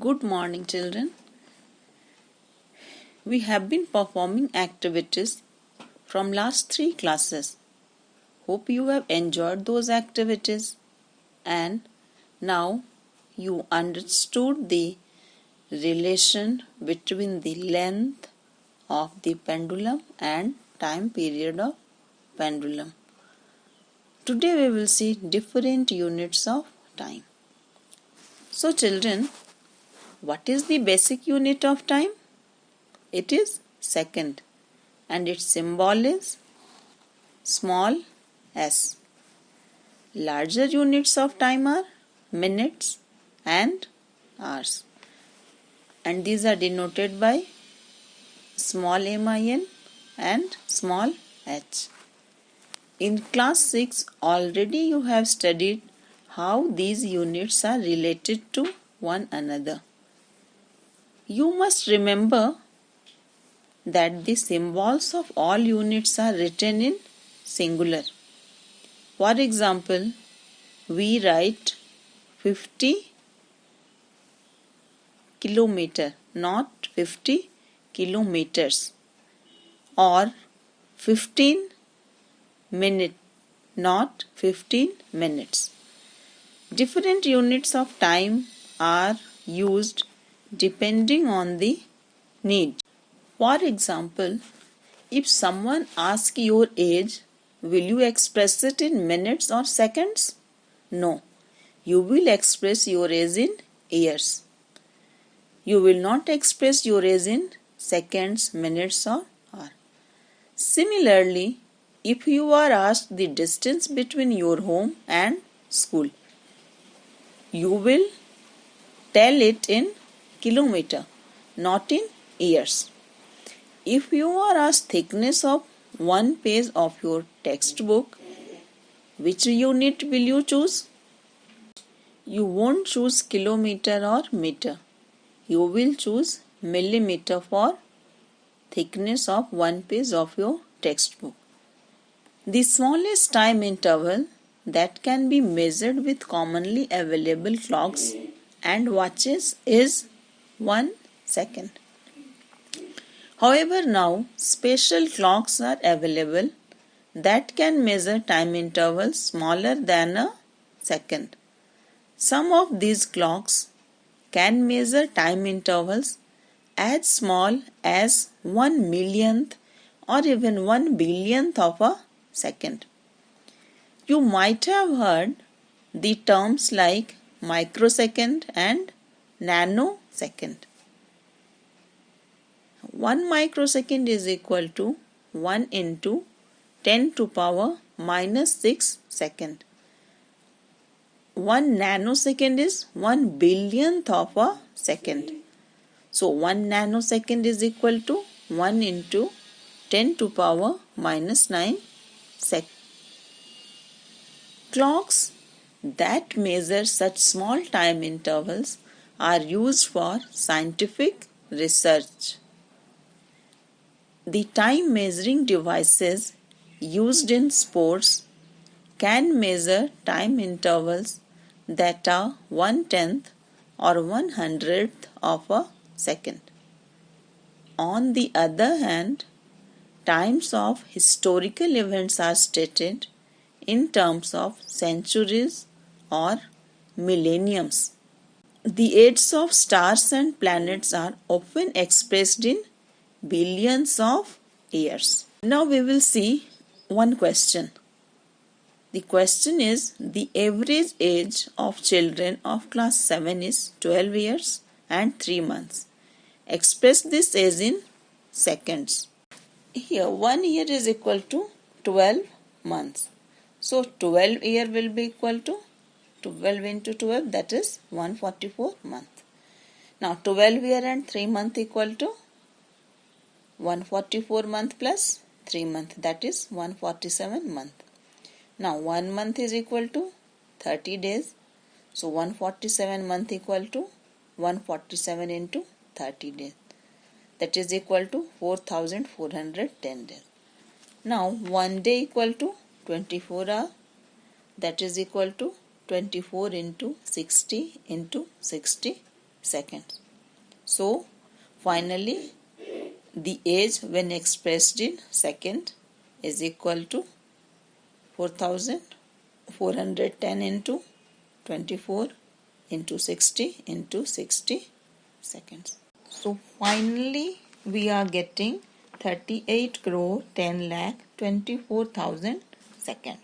Good morning, children. We have been performing activities from last 3 classes. Hope you have enjoyed those activities and now you understood the relation between the length of the pendulum and time period of pendulum. Today we will see different units of time. So children, what is the basic unit of time? It is second and its symbol is small s. Larger units of time are minutes and hours, and these are denoted by small min and small h. In class 6 already you have studied how these units are related to one another. You must remember that the symbols of all units are written in singular. For example, we write 50 kilometer, not 50 kilometers, or 15 minute, not 15 minutes. Different units of time are used depending on the need. For example, if someone asks your age, will you express it in minutes or seconds? No, you will express your age in years. You will not express your age in seconds, minutes or hours. Similarly, if you are asked the distance between your home and school, you will tell it in kilometer, not in years. If you are asked thickness of one page of your textbook, which unit will you choose? You won't choose kilometer or meter. You will choose millimeter for thickness of one page of your textbook. The smallest time interval that can be measured with commonly available clocks and watches is 1 second. However, now special clocks are available that can measure time intervals smaller than a second. Some of these clocks can measure time intervals as small as 1 millionth or even 1 billionth of a second. You might have heard the terms like microsecond and nanosecond. 1 microsecond is equal to 1 into 10 to power minus 6 second. 1 nanosecond is 1 billionth of a second. So 1 nanosecond is equal to 1 into 10 to power minus 9 second. Clocks that measure such small time intervals are used for scientific research. The time measuring devices used in sports can measure time intervals that are 1/10th or 1/100th of a second. On the other hand, times of historical events are stated in terms of centuries or millenniums. The ages of stars and planets are often expressed in billions of years. Now we will see one question. The question is, the average age of children of class 7 is 12 years and 3 months. Express this age in seconds. Here 1 year is equal to 12 months. So 12 year will be equal to 12 into 12, that is 144 month. Now 12 year and 3 month equal to 144 month plus 3 month, that is 147 month. Now 1 month is equal to 30 days. So 147 month equal to 147 into 30 days. That is equal to 4410 days. Now 1 day equal to 24 hours. That is equal to 24 into 60 into 60 seconds. So finally the age when expressed in second is equal to 4410 into 24 into 60 into 60 seconds. So finally we are getting 38 crore 10 lakh 24,000 seconds.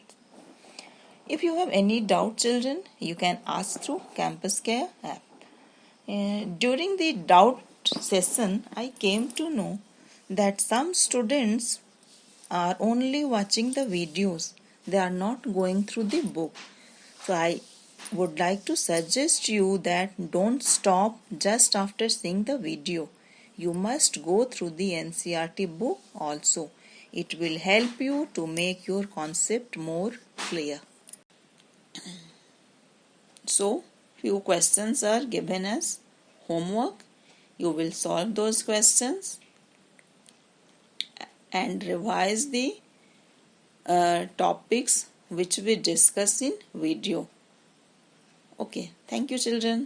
If you have any doubt, children, you can ask through Campus Care app. During the doubt session, I came to know that some students are only watching the videos. They are not going through the book. So I would like to suggest you that don't stop just after seeing the video. You must go through the NCERT book also. It will help you to make your concept more clear. So, few questions are given as homework. You will solve those questions and revise the topics which we discuss in video. Okay, thank you children.